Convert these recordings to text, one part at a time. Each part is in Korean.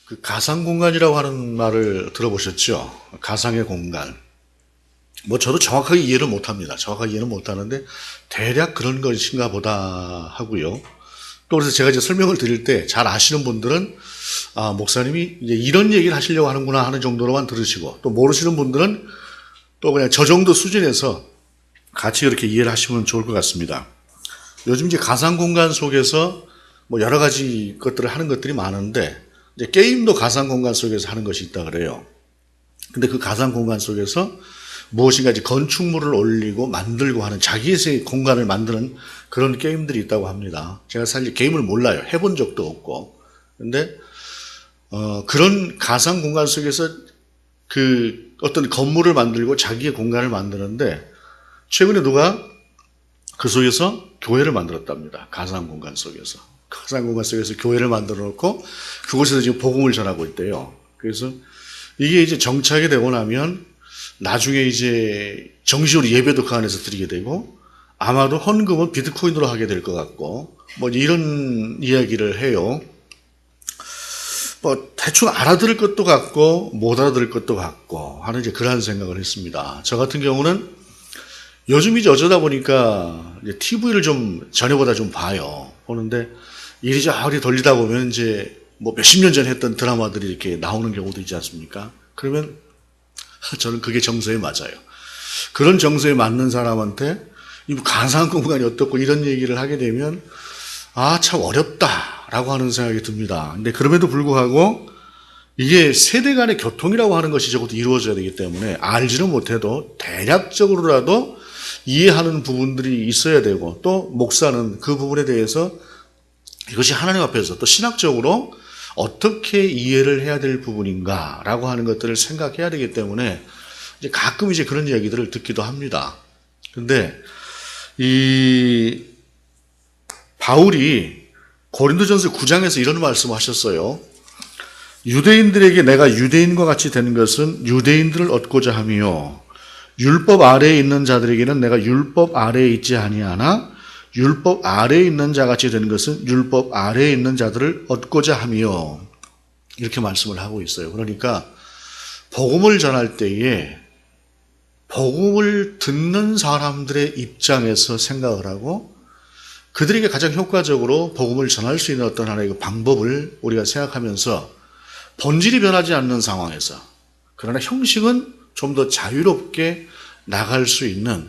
그 가상 공간이라고 하는 말을 들어보셨죠? 가상의 공간. 뭐 저도 정확하게 이해를 못합니다. 정확하게 이해는 못하는데 대략 그런 것인가 보다 하고요. 또 그래서 제가 이제 설명을 드릴 때 잘 아시는 분들은 목사님이 이제 이런 얘기를 하시려고 하는구나 하는 정도로만 들으시고, 또 모르시는 분들은 또 그냥 저 정도 수준에서 같이 이렇게 이해를 하시면 좋을 것 같습니다. 요즘 이제 가상 공간 속에서 뭐 여러 가지 것들을 하는 것들이 많은데, 이제 게임도 가상 공간 속에서 하는 것이 있다 그래요. 근데 그 가상 공간 속에서 무엇인가 이제 건축물을 올리고 만들고 하는 자기의 공간을 만드는 그런 게임들이 있다고 합니다. 제가 사실 게임을 몰라요. 해본 적도 없고. 근데 그런 가상 공간 속에서 그 어떤 건물을 만들고 자기의 공간을 만드는데, 최근에 누가 그 속에서 교회를 만들었답니다. 가상 공간 속에서. 가상 공간 속에서 교회를 만들어 놓고 그곳에서 지금 복음을 전하고 있대요. 그래서 이게 이제 정착이 되고 나면 나중에 이제 정식으로 예배도 그 안에서 드리게 되고, 아마도 헌금은 비트코인으로 하게 될 것 같고, 뭐 이런 이야기를 해요. 뭐 대충 알아들을 것도 같고 못 알아들을 것도 같고 하는 이제 그러한 생각을 했습니다. 저 같은 경우는 요즘 이제 어쩌다 보니까 이제 TV를 좀 전에보다 좀 봐요. 보는데 이리저리 돌리다 보면 이제 뭐 몇십 년 전에 했던 드라마들이 이렇게 나오는 경우도 있지 않습니까? 그러면 저는 그게 정서에 맞아요. 그런 정서에 맞는 사람한테 이 가상 공간이 어떻고 이런 얘기를 하게 되면 참 어렵다라고 하는 생각이 듭니다. 근데 그럼에도 불구하고 이게 세대 간의 교통이라고 하는 것이 적어도 이루어져야 되기 때문에 알지는 못해도 대략적으로라도 이해하는 부분들이 있어야 되고, 또 목사는 그 부분에 대해서 이것이 하나님 앞에서 또 신학적으로 어떻게 이해를 해야 될 부분인가라고 하는 것들을 생각해야 되기 때문에 이제 가끔 이제 그런 이야기들을 듣기도 합니다. 근데 이 바울이 고린도전서 9장에서 이런 말씀을 하셨어요. 유대인들에게 내가 유대인과 같이 되는 것은 유대인들을 얻고자 함이요, 율법 아래에 있는 자들에게는 내가 율법 아래에 있지 아니하나 율법 아래에 있는 자같이 되는 것은 율법 아래에 있는 자들을 얻고자 함이요, 이렇게 말씀을 하고 있어요. 그러니까 복음을 전할 때에 복음을 듣는 사람들의 입장에서 생각을 하고 그들에게 가장 효과적으로 복음을 전할 수 있는 어떤 하나의 방법을 우리가 생각하면서 본질이 변하지 않는 상황에서, 그러나 형식은 좀 더 자유롭게 나갈 수 있는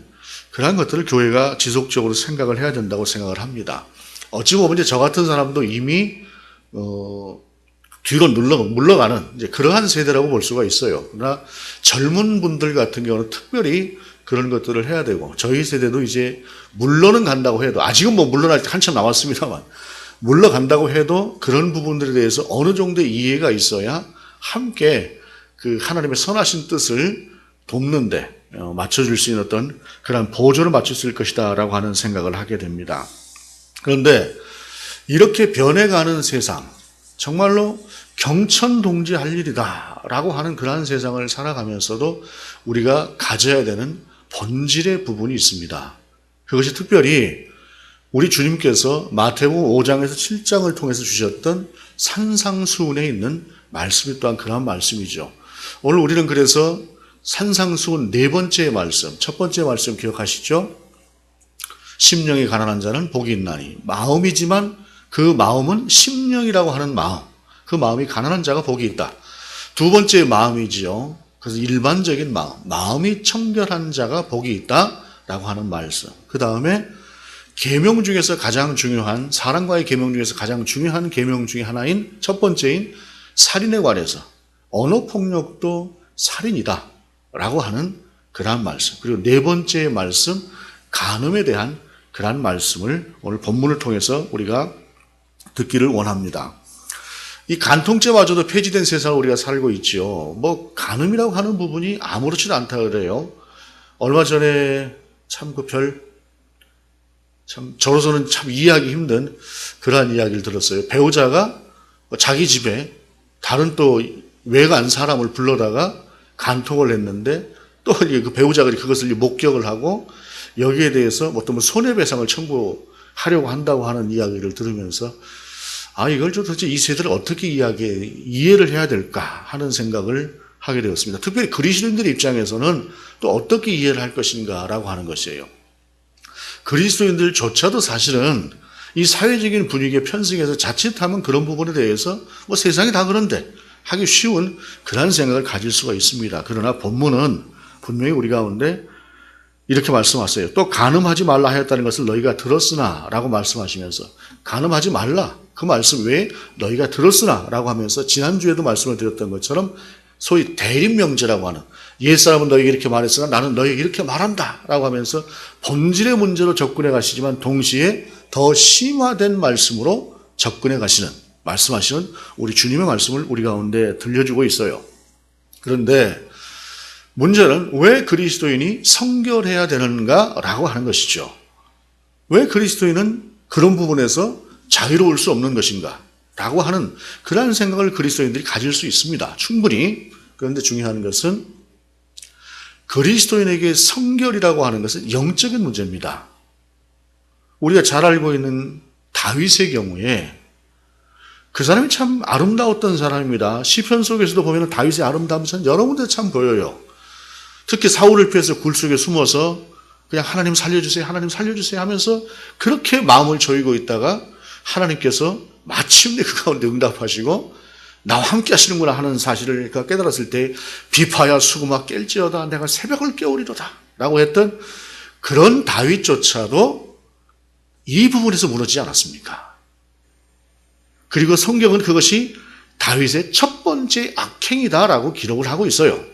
그런 것들을 교회가 지속적으로 생각을 해야 된다고 생각을 합니다. 어찌 보면 이제 저 같은 사람도 이미 뒤로 물러가는 이제 그러한 세대라고 볼 수가 있어요. 그러나 젊은 분들 같은 경우는 특별히 그런 것들을 해야 되고, 저희 세대도 이제 물러는 간다고 해도, 아직은 뭐 물러날 때 한참 남았습니다만, 물러간다고 해도 그런 부분들에 대해서 어느 정도의 이해가 있어야 함께 그 하나님의 선하신 뜻을 돕는데 맞춰줄 수 있는 어떤 그런 보조를 맞출 수 있을 것이다 라고 하는 생각을 하게 됩니다. 그런데 이렇게 변해가는 세상, 정말로 경천동지할 일이다 라고 하는 그러한 세상을 살아가면서도 우리가 가져야 되는 본질의 부분이 있습니다. 그것이 특별히 우리 주님께서 마태복음 5장에서 7장을 통해서 주셨던 산상수훈에 있는 말씀이 또한 그런 말씀이죠. 오늘 우리는 그래서 산상수훈 네 번째 말씀, 첫 번째 말씀 기억하시죠? 심령이 가난한 자는 복이 있나니, 마음이지만 그 마음은 심령이라고 하는 마음, 그 마음이 가난한 자가 복이 있다. 두 번째 마음이지요. 그래서 일반적인 마음, 마음이 청결한 자가 복이 있다라고 하는 말씀. 그 다음에 계명 중에서 가장 중요한, 사랑과의 계명 중에서 가장 중요한 계명 중에 하나인 첫 번째인 살인에 관해서 언어폭력도 살인이다 라고 하는 그러한 말씀, 그리고 네 번째 말씀 간음에 대한 그러한 말씀을 오늘 본문을 통해서 우리가 듣기를 원합니다. 이 간통죄마저도 폐지된 세상을 우리가 살고 있지요. 뭐 간음이라고 하는 부분이 아무렇지도 않다 그래요. 얼마 전에 참 저로서는 참 이해하기 힘든 그러한 이야기를 들었어요. 배우자가 자기 집에 다른 또 외간 사람을 불러다가 간통을 했는데, 또 그 배우자가 그것을 목격을 하고 여기에 대해서 어떤 손해배상을 청구하려고 한다고 하는 이야기를 들으면서 이걸 도대체 이 세대를 어떻게 이해를 해야 될까 하는 생각을 하게 되었습니다. 특별히 그리스도인들의 입장에서는 또 어떻게 이해를 할 것인가라고 하는 것이에요. 그리스도인들조차도 사실은 이 사회적인 분위기에 편승해서 자칫하면 그런 부분에 대해서 세상이 다 그런데 하기 쉬운 그런 생각을 가질 수가 있습니다. 그러나 본문은 분명히 우리 가운데 이렇게 말씀하세요. 또 간음하지 말라 하였다는 것을 너희가 들었으나 라고 말씀하시면서 간음하지 말라. 그 말씀 왜 너희가 들었으나 라고 하면서 지난주에도 말씀을 드렸던 것처럼 소위 대립명제라고 하는 옛사람은 너희에게 이렇게 말했으나 나는 너희에게 이렇게 말한다 라고 하면서 본질의 문제로 접근해 가시지만 동시에 더 심화된 말씀으로 접근해 가시는 말씀하시는 우리 주님의 말씀을 우리 가운데 들려주고 있어요. 그런데 문제는 왜 그리스도인이 성결해야 되는가라고 하는 것이죠. 왜 그리스도인은 그런 부분에서 자유로울 수 없는 것인가? 라고 하는 그러한 생각을 그리스도인들이 가질 수 있습니다. 충분히. 그런데 중요한 것은 그리스도인에게 성결이라고 하는 것은 영적인 문제입니다. 우리가 잘 알고 있는 다윗의 경우에 그 사람이 참 아름다웠던 사람입니다. 시편 속에서도 보면 다윗의 아름다움이 참 여러 군데 참 보여요. 특히 사울을 피해서 굴 속에 숨어서 그냥 하나님 살려주세요, 하나님 살려주세요 하면서 그렇게 마음을 조이고 있다가 하나님께서 마침내 그 가운데 응답하시고 나와 함께 하시는구나 하는 사실을 깨달았을 때 비파야 수구마 깰지어다 내가 새벽을 깨우리로다 라고 했던 그런 다윗조차도 이 부분에서 무너지지 않았습니까? 그리고 성경은 그것이 다윗의 첫 번째 악행이다라고 기록을 하고 있어요.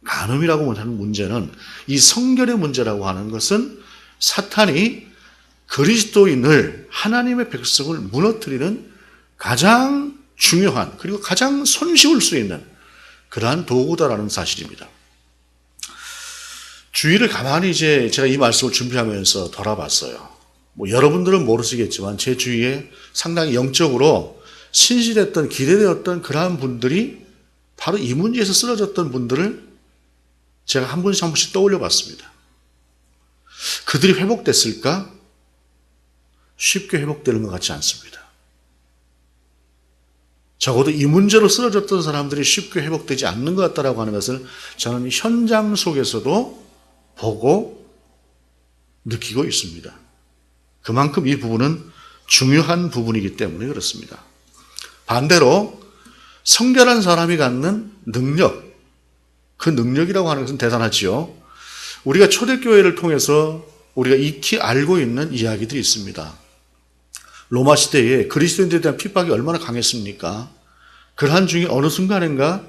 간음이라고 하는 문제는 이 성결의 문제라고 하는 것은 사탄이 그리스도인을 하나님의 백성을 무너뜨리는 가장 중요한 그리고 가장 손쉬울 수 있는 그러한 도구다라는 사실입니다. 주의를 가만히 제가 이 말씀을 준비하면서 돌아봤어요. 여러분들은 모르시겠지만 제 주위에 상당히 영적으로 신실했던 기대되었던 그러한 분들이 바로 이 문제에서 쓰러졌던 분들을 제가 한 번씩 한 번씩 떠올려 봤습니다. 그들이 회복됐을까? 쉽게 회복되는 것 같지 않습니다. 적어도 이 문제로 쓰러졌던 사람들이 쉽게 회복되지 않는 것 같다라고 하는 것을 저는 현장 속에서도 보고 느끼고 있습니다. 그만큼 이 부분은 중요한 부분이기 때문에 그렇습니다. 반대로 성결한 사람이 갖는 능력, 그 능력이라고 하는 것은 대단하지요. 우리가 초대교회를 통해서 우리가 익히 알고 있는 이야기들이 있습니다. 로마 시대에 그리스도인들에 대한 핍박이 얼마나 강했습니까? 그러한 중에 어느 순간인가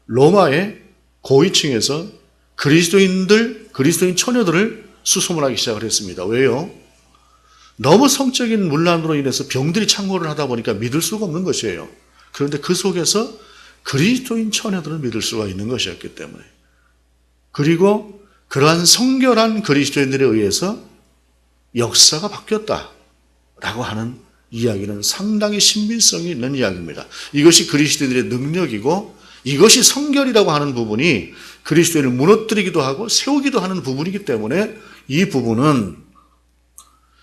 로마의 고위층에서 그리스도인 처녀들을 수소문하기 시작을 했습니다. 왜요? 너무 성적인 문란으로 인해서 병들이 창궐을 하다 보니까 믿을 수가 없는 것이에요. 그런데 그 속에서 그리스도인 처녀들을 믿을 수가 있는 것이었기 때문에 그리고 그러한 성결한 그리스도인들에 의해서 역사가 바뀌었다라고 하는 이야기는 상당히 신빙성이 있는 이야기입니다. 이것이 그리스도인들의 능력이고 이것이 성결이라고 하는 부분이 그리스도인을 무너뜨리기도 하고 세우기도 하는 부분이기 때문에 이 부분은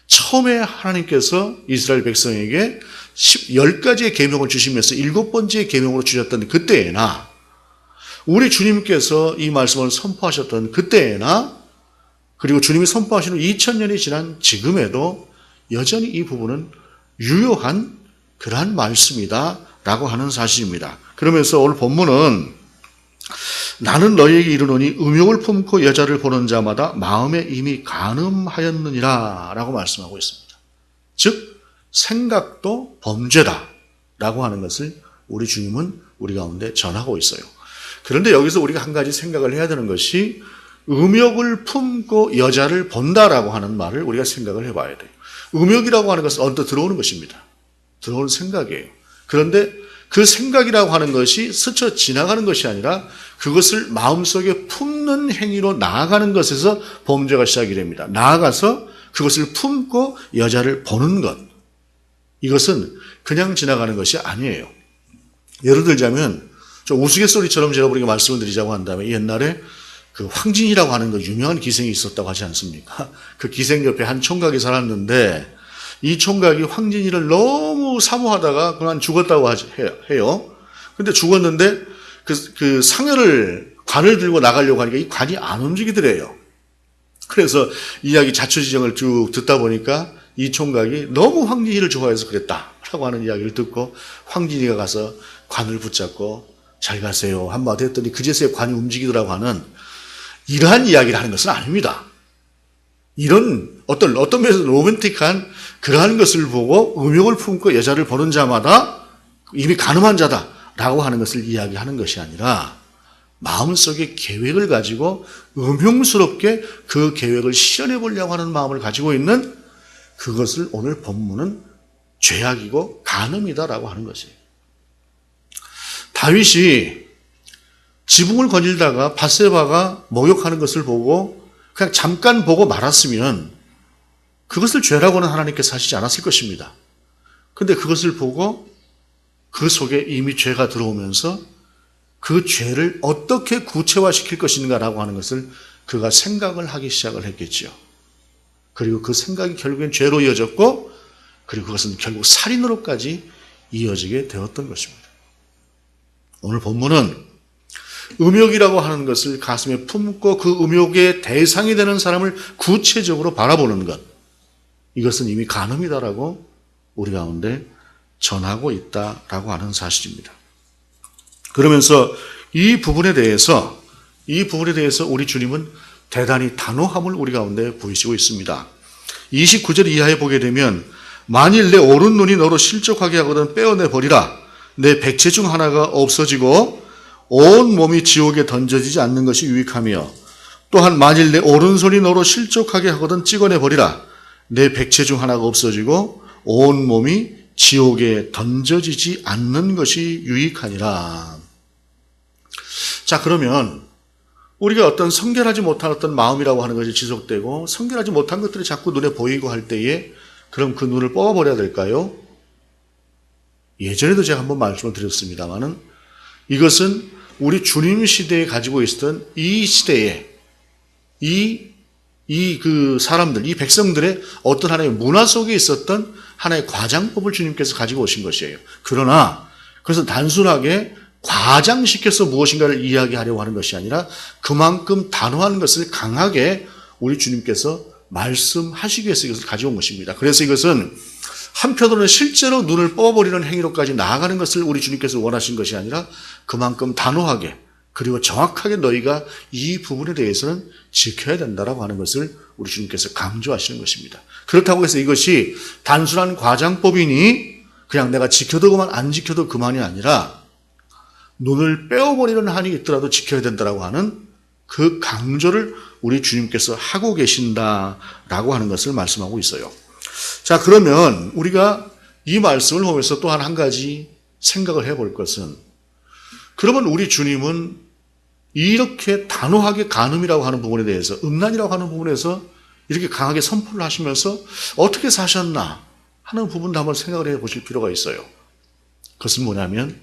처음에 하나님께서 이스라엘 백성에게 10가지의 계명을 주시면서 7번째의 계명으로 주셨던 그때에나 우리 주님께서 이 말씀을 선포하셨던 그때에나 그리고 주님이 선포하신 후 2000년이 지난 지금에도 여전히 이 부분은 유효한 그러한 말씀이다라고 하는 사실입니다. 그러면서 오늘 본문은 나는 너희에게 이르노니 음욕을 품고 여자를 보는 자마다 마음에 이미 간음하였느니라 라고 말씀하고 있습니다. 즉 생각도 범죄다라고 하는 것을 우리 주님은 우리 가운데 전하고 있어요. 그런데 여기서 우리가 한 가지 생각을 해야 되는 것이 음욕을 품고 여자를 본다라고 하는 말을 우리가 생각을 해봐야 돼요. 음욕이라고 하는 것은 언뜻 들어오는 것입니다. 들어오는 생각이에요. 그런데 그 생각이라고 하는 것이 스쳐 지나가는 것이 아니라 그것을 마음속에 품는 행위로 나아가는 것에서 범죄가 시작이 됩니다. 나아가서 그것을 품고 여자를 보는 것. 이것은 그냥 지나가는 것이 아니에요. 예를 들자면 좀 우스갯소리처럼 제가 우리가 말씀을 드리자고 한다면 옛날에 그 황진이라고 하는 그 유명한 기생이 있었다고 하지 않습니까? 그 기생 옆에 한 총각이 살았는데 이 총각이 황진이를 너무 사모하다가 그만 죽었다고 해요. 근데 죽었는데 그 상여를 관을 들고 나가려고 하니까 이 관이 안 움직이더래요. 그래서 이야기 자초지정을 쭉 듣다 보니까 이 총각이 너무 황진이를 좋아해서 그랬다라고 하는 이야기를 듣고 황진이가 가서 관을 붙잡고 잘 가세요 한마디 했더니 그제서야 관이 움직이더라고 하는 이러한 이야기를 하는 것은 아닙니다. 이런 어떤 면에서 로맨틱한 그러한 것을 보고 음욕을 품고 여자를 보는 자마다 이미 간음한 자다라고 하는 것을 이야기하는 것이 아니라 마음속에 계획을 가지고 음흉스럽게 그 계획을 실현해 보려고 하는 마음을 가지고 있는 그것을 오늘 본문은 죄악이고 간음이다라고 하는 것이에요. 다윗이 지붕을 거닐다가 밧세바가 목욕하는 것을 보고 그냥 잠깐 보고 말았으면 그것을 죄라고는 하나님께서 하시지 않았을 것입니다. 그런데 그것을 보고 그 속에 이미 죄가 들어오면서 그 죄를 어떻게 구체화시킬 것인가라고 하는 것을 그가 생각을 하기 시작을 했겠지요. 그리고 그 생각이 결국엔 죄로 이어졌고 그리고 그것은 결국 살인으로까지 이어지게 되었던 것입니다. 오늘 본문은 음욕이라고 하는 것을 가슴에 품고 그 음욕의 대상이 되는 사람을 구체적으로 바라보는 것, 이것은 이미 간음이다라고 우리 가운데 전하고 있다라고 하는 사실입니다. 그러면서 이 부분에 대해서 우리 주님은 대단히 단호함을 우리 가운데 보이시고 있습니다. 29절 이하에 보게 되면 만일 내 오른 눈이 너로 실족하게 하거든 빼어내 버리라. 내 백체 중 하나가 없어지고 온 몸이 지옥에 던져지지 않는 것이 유익하며 또한 만일 내 오른손이 너로 실족하게 하거든 찍어내 버리라. 내 백체 중 하나가 없어지고 온 몸이 지옥에 던져지지 않는 것이 유익하니라. 자, 그러면 우리가 어떤 성결하지 못한 어떤 마음이라고 하는 것이 지속되고 성결하지 못한 것들이 자꾸 눈에 보이고 할 때에 그럼 그 눈을 뽑아버려야 될까요? 예전에도 제가 한번 말씀을 드렸습니다만은 이것은 우리 주님 시대에 가지고 있었던 이 시대에 그 사람들, 이 백성들의 어떤 하나의 문화 속에 있었던 하나의 과장법을 주님께서 가지고 오신 것이에요. 그러나 그래서 단순하게 과장시켜서 무엇인가를 이야기하려고 하는 것이 아니라 그만큼 단호한 것을 강하게 우리 주님께서 말씀하시기 위해서 이것을 가져온 것입니다. 그래서 이것은 한편으로는 실제로 눈을 뽑아버리는 행위로까지 나아가는 것을 우리 주님께서 원하신 것이 아니라 그만큼 단호하게 그리고 정확하게 너희가 이 부분에 대해서는 지켜야 된다라고 하는 것을 우리 주님께서 강조하시는 것입니다. 그렇다고 해서 이것이 단순한 과장법이니 그냥 내가 지켜두고만 안 지켜도 그만이 아니라 눈을 빼어버리는 한이 있더라도 지켜야 된다라고 하는 그 강조를 우리 주님께서 하고 계신다라고 하는 것을 말씀하고 있어요. 자, 그러면 우리가 이 말씀을 보면서 또한 한 가지 생각을 해볼 것은 그러면 우리 주님은 이렇게 단호하게 간음이라고 하는 부분에 대해서 음란이라고 하는 부분에서 이렇게 강하게 선포를 하시면서 어떻게 사셨나 하는 부분도 한번 생각을 해보실 필요가 있어요. 그것은 뭐냐면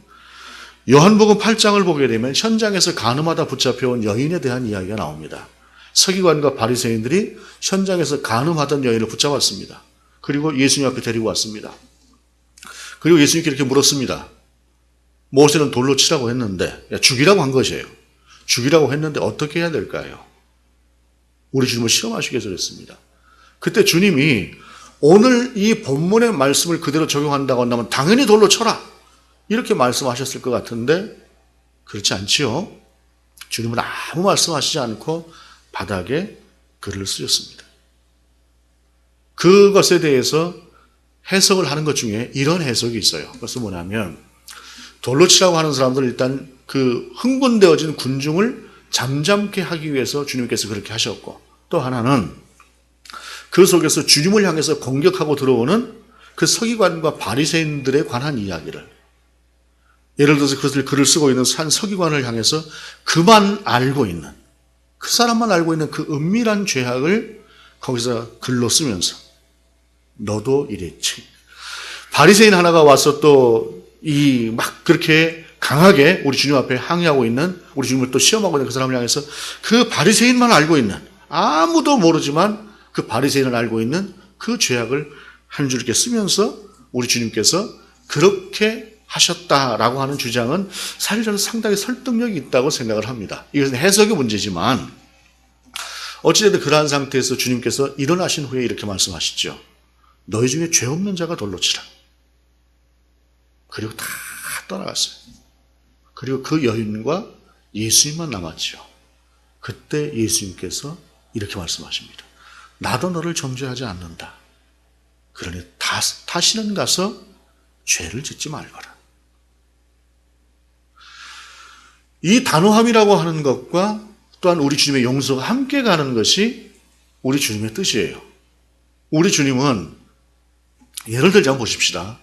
요한복음 8장을 보게 되면 현장에서 간음하다 붙잡혀온 여인에 대한 이야기가 나옵니다. 서기관과 바리새인들이 현장에서 간음하던 여인을 붙잡았습니다. 그리고 예수님 앞에 데리고 왔습니다. 그리고 예수님께 이렇게 물었습니다. 모세는 돌로 치라고 했는데 죽이라고 한 것이에요. 죽이라고 했는데 어떻게 해야 될까요? 우리 주님을 시험하시기 위해서 그랬습니다. 그때 주님이 오늘 이 본문의 말씀을 그대로 적용한다고 한다면 당연히 돌로 쳐라 이렇게 말씀하셨을 것 같은데 그렇지 않지요. 주님은 아무 말씀하시지 않고 바닥에 글을 쓰셨습니다. 그것에 대해서 해석을 하는 것 중에 이런 해석이 있어요. 그것은 뭐냐면 돌로 치라고 하는 사람들은 일단 그 흥분되어진 군중을 잠잠케 하기 위해서 주님께서 그렇게 하셨고 또 하나는 그 속에서 주님을 향해서 공격하고 들어오는 그 서기관과 바리새인들에 관한 이야기를 예를 들어서 그것을 글을 쓰고 있는 한 서기관을 향해서 그만 알고 있는 그 사람만 알고 있는 그 은밀한 죄악을 거기서 글로 쓰면서 너도 이랬지. 바리새인 하나가 와서 또 이 막 그렇게 강하게 우리 주님 앞에 항의하고 있는 우리 주님을 또 시험하고 있는 그 사람을 향해서 그 바리새인만 알고 있는 아무도 모르지만 그 바리새인을 알고 있는 그 죄악을 한 줄 이렇게 쓰면서 우리 주님께서 그렇게 하셨다라고 하는 주장은 사실 저는 상당히 설득력이 있다고 생각을 합니다. 이것은 해석의 문제지만 어찌됐든 그러한 상태에서 주님께서 일어나신 후에 이렇게 말씀하시죠. 너희 중에 죄 없는 자가 돌로 치라. 그리고 다 떠나갔어요. 그리고 그 여인과 예수님만 남았죠. 그때 예수님께서 이렇게 말씀하십니다. 나도 너를 정죄하지 않는다. 그러니 다시는 가서 죄를 짓지 말거라. 이 단호함이라고 하는 것과 또한 우리 주님의 용서가 함께 가는 것이 우리 주님의 뜻이에요. 우리 주님은 예를 들자 한번 보십시다.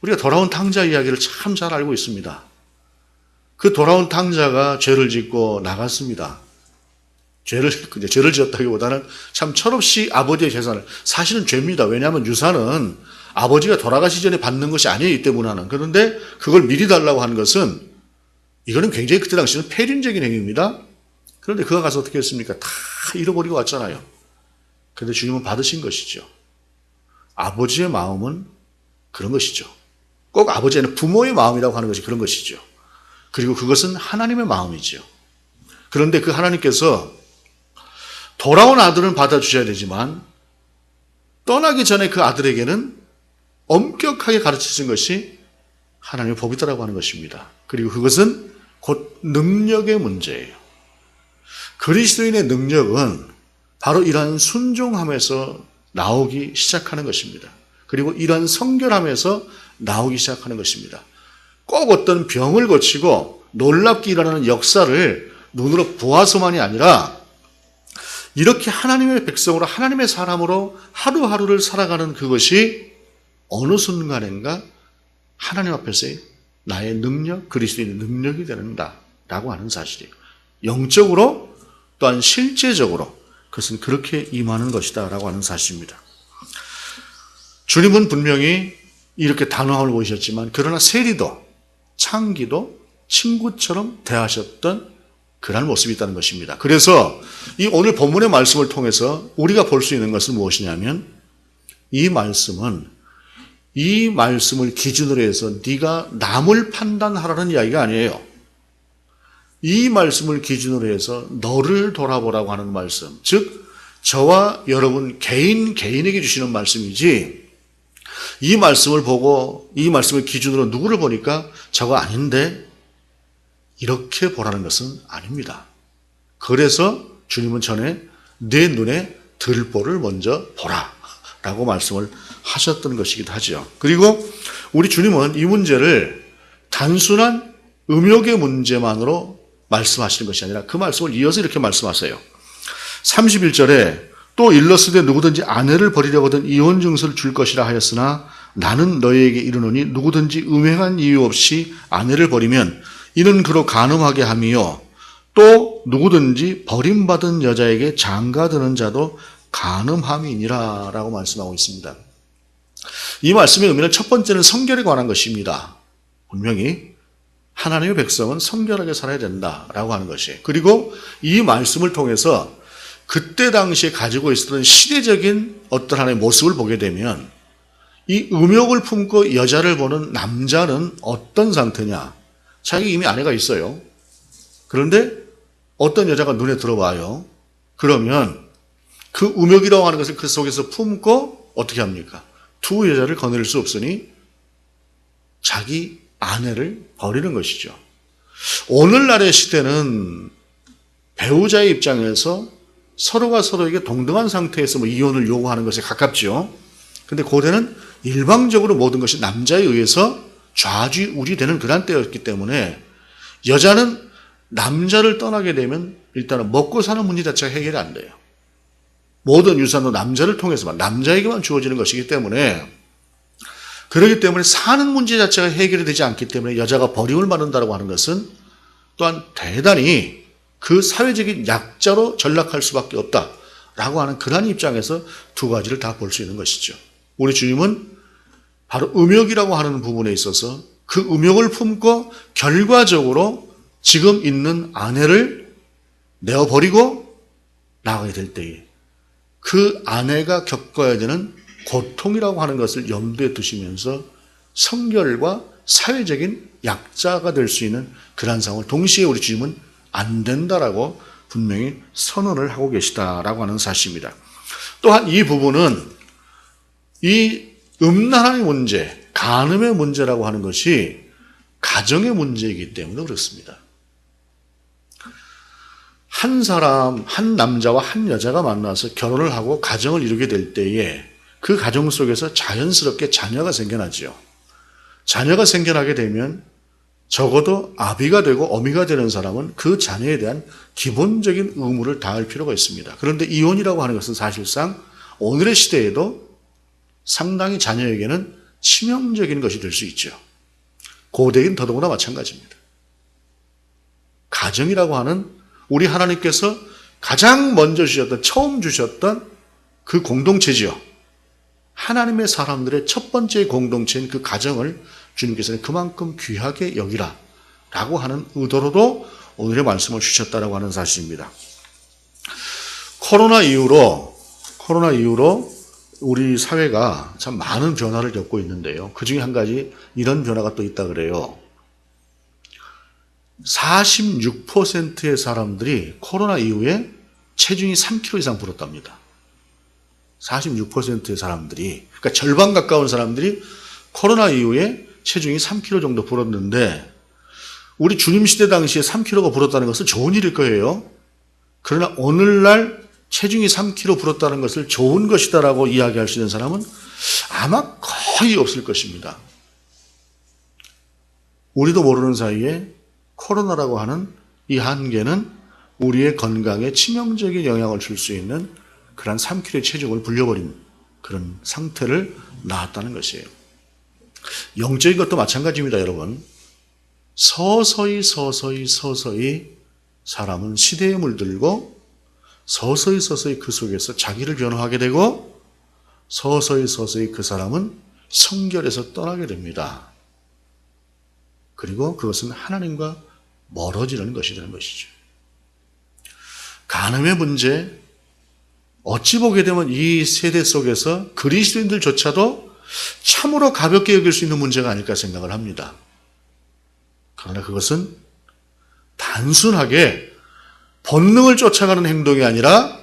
우리가 돌아온 탕자 이야기를 참 잘 알고 있습니다. 그 돌아온 탕자가 죄를 짓고 나갔습니다. 죄를 지었다기보다는 참 철없이 아버지의 재산을, 사실은 죄입니다. 왜냐하면 유산은 아버지가 돌아가시 전에 받는 것이 아니기 때문에. 그런데 그걸 미리 달라고 하는 것은 이거는 굉장히 그때 당시는 폐륜적인 행위입니다. 그런데 그가 가서 어떻게 했습니까? 다 잃어버리고 왔잖아요. 그런데 주님은 받으신 것이죠. 아버지의 마음은 그런 것이죠. 꼭 아버지의 아니라 부모의 마음이라고 하는 것이 그런 것이죠. 그리고 그것은 하나님의 마음이죠. 그런데 그 하나님께서 돌아온 아들은 받아주셔야 되지만 떠나기 전에 그 아들에게는 엄격하게 가르치신 것이 하나님의 법이다라고 하는 것입니다. 그리고 그것은 곧 능력의 문제예요. 그리스도인의 능력은 바로 이러한 순종함에서 나오기 시작하는 것입니다. 그리고 이러한 성결함에서 나오기 시작하는 것입니다. 꼭 어떤 병을 고치고 놀랍게 일어나는 역사를 눈으로 보아서만이 아니라 이렇게 하나님의 백성으로 하나님의 사람으로 하루하루를 살아가는 그것이 어느 순간인가 하나님 앞에서의 나의 능력, 그리스도인의 능력이 되는다라고 하는 사실이에요. 영적으로 또한 실제적으로 그것은 그렇게 임하는 것이다라고 하는 사실입니다. 주님은 분명히 이렇게 단호함을 보이셨지만 그러나 세리도 창기도 친구처럼 대하셨던 그런 모습이 있다는 것입니다. 그래서 이 오늘 본문의 말씀을 통해서 우리가 볼 수 있는 것은 무엇이냐면 이 말씀은 이 말씀을 기준으로 해서 네가 남을 판단하라는 이야기가 아니에요. 이 말씀을 기준으로 해서 너를 돌아보라고 하는 말씀, 즉 저와 여러분 개인에게 주시는 말씀이지 이 말씀을 보고 이 말씀을 기준으로 누구를 보니까 저거 아닌데 이렇게 보라는 것은 아닙니다. 그래서 주님은 전에 내 눈에 들보를 먼저 보라 라고 말씀을 하셨던 것이기도 하죠. 그리고 우리 주님은 이 문제를 단순한 음욕의 문제만으로 말씀하시는 것이 아니라 그 말씀을 이어서 이렇게 말씀하세요. 31절에 또 일러스되 누구든지 아내를 버리려거든 이혼 증서를 줄 것이라 하였으나 나는 너희에게 이르노니 누구든지 음행한 이유 없이 아내를 버리면 이는 그로 간음하게 함이요 또 누구든지 버림받은 여자에게 장가드는 자도 간음함이니라 라고 말씀하고 있습니다. 이 말씀의 의미는 첫 번째는 성결에 관한 것입니다. 분명히 하나님의 백성은 성결하게 살아야 된다라고 하는 것이. 그리고 이 말씀을 통해서 그때 당시에 가지고 있었던 시대적인 어떤 하나의 모습을 보게 되면 이 음욕을 품고 여자를 보는 남자는 어떤 상태냐. 자기 이미 아내가 있어요. 그런데 어떤 여자가 눈에 들어와요. 그러면 그 음욕이라고 하는 것을 그 속에서 품고 어떻게 합니까? 두 여자를 거느릴 수 없으니 자기 아내를 버리는 것이죠. 오늘날의 시대는 배우자의 입장에서 서로가 서로에게 동등한 상태에서 이혼을 요구하는 것에 가깝죠. 그런데 고대는 일방적으로 모든 것이 남자에 의해서 좌지우지되는 그런 때였기 때문에 여자는 남자를 떠나게 되면 일단은 먹고 사는 문제 자체가 해결이 안 돼요. 모든 유산도 남자를 통해서만, 남자에게만 주어지는 것이기 때문에 그렇기 때문에 사는 문제 자체가 해결이 되지 않기 때문에 여자가 버림을 받는다고 하는 것은 또한 대단히 그 사회적인 약자로 전락할 수밖에 없다라고 하는 그런 입장에서 두 가지를 다 볼 수 있는 것이죠. 우리 주님은 바로 음욕이라고 하는 부분에 있어서 그 음욕을 품고 결과적으로 지금 있는 아내를 내어버리고 나가게 될 때에 그 아내가 겪어야 되는 고통이라고 하는 것을 염두에 두시면서 성결과 사회적인 약자가 될 수 있는 그러한 상황을 동시에 우리 주님은 안 된다라고 분명히 선언을 하고 계시다라고 하는 사실입니다. 또한 이 부분은 이 음란의 문제, 간음의 문제라고 하는 것이 가정의 문제이기 때문에 그렇습니다. 한 사람, 한 남자와 한 여자가 만나서 결혼을 하고 가정을 이루게 될 때에 그 가정 속에서 자연스럽게 자녀가 생겨나지요. 자녀가 생겨나게 되면 적어도 아비가 되고 어미가 되는 사람은 그 자녀에 대한 기본적인 의무를 다할 필요가 있습니다. 그런데 이혼이라고 하는 것은 사실상 오늘의 시대에도 상당히 자녀에게는 치명적인 것이 될 수 있죠. 고대인 더더구나 마찬가지입니다. 가정이라고 하는 우리 하나님께서 가장 먼저 주셨던, 처음 주셨던 그 공동체지요. 하나님의 사람들의 첫 번째 공동체인 그 가정을 주님께서는 그만큼 귀하게 여기라 라고 하는 의도로도 오늘의 말씀을 주셨다라고 하는 사실입니다. 코로나 이후로 우리 사회가 참 많은 변화를 겪고 있는데요. 그 중에 한 가지 이런 변화가 또 있다 그래요. 46%의 사람들이 코로나 이후에 체중이 3kg 이상 불었답니다. 46%의 사람들이, 그러니까 절반 가까운 사람들이 코로나 이후에 체중이 3kg 정도 불었는데, 우리 주님 시대 당시에 3kg가 불었다는 것은 좋은 일일 거예요. 그러나 오늘날 체중이 3kg 불었다는 것을 좋은 것이다라고 이야기할 수 있는 사람은 아마 거의 없을 것입니다. 우리도 모르는 사이에 코로나라고 하는 이 한계는 우리의 건강에 치명적인 영향을 줄 수 있는 그런 3kg의 체중을 불려버린 그런 상태를 낳았다는 것이에요. 영적인 것도 마찬가지입니다, 여러분. 서서히 사람은 시대에 물들고 서서히 그 속에서 자기를 변호하게 되고 서서히 그 사람은 성결에서 떠나게 됩니다. 그리고 그것은 하나님과 멀어지는 것이라는 것이죠. 간음의 문제, 어찌 보게 되면 이 세대 속에서 그리스도인들조차도 참으로 가볍게 여길 수 있는 문제가 아닐까 생각을 합니다. 그러나 그것은 단순하게 본능을 쫓아가는 행동이 아니라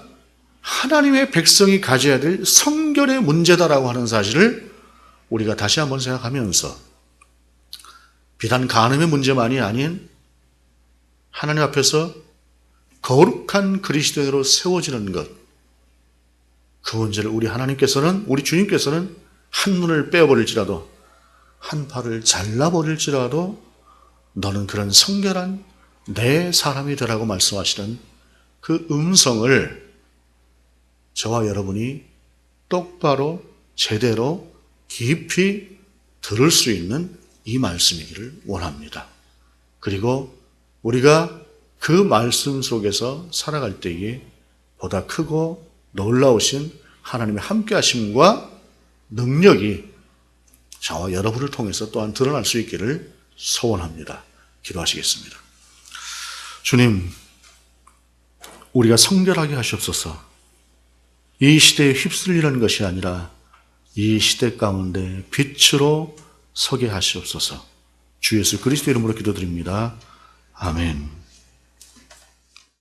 하나님의 백성이 가져야 될 성결의 문제다라고 하는 사실을 우리가 다시 한번 생각하면서 비단 간음의 문제만이 아닌 하나님 앞에서 거룩한 그리스도인으로 세워지는 것, 그 문제를 우리 주님께서는 한 눈을 빼어버릴지라도 한 팔을 잘라버릴지라도 너는 그런 성결한 내 사람이 되라고 말씀하시는 그 음성을 저와 여러분이 똑바로 제대로 깊이 들을 수 있는 이 말씀이기를 원합니다. 그리고 우리가 그 말씀 속에서 살아갈 때에 보다 크고 놀라우신 하나님의 함께하심과 능력이 저와 여러분을 통해서 또한 드러날 수 있기를 소원합니다. 기도하시겠습니다. 주님, 우리가 성결하게 하시옵소서. 이 시대에 휩쓸리는 것이 아니라 이 시대 가운데 빛으로 서게 하시옵소서. 주 예수 그리스도 이름으로 기도드립니다. 아멘.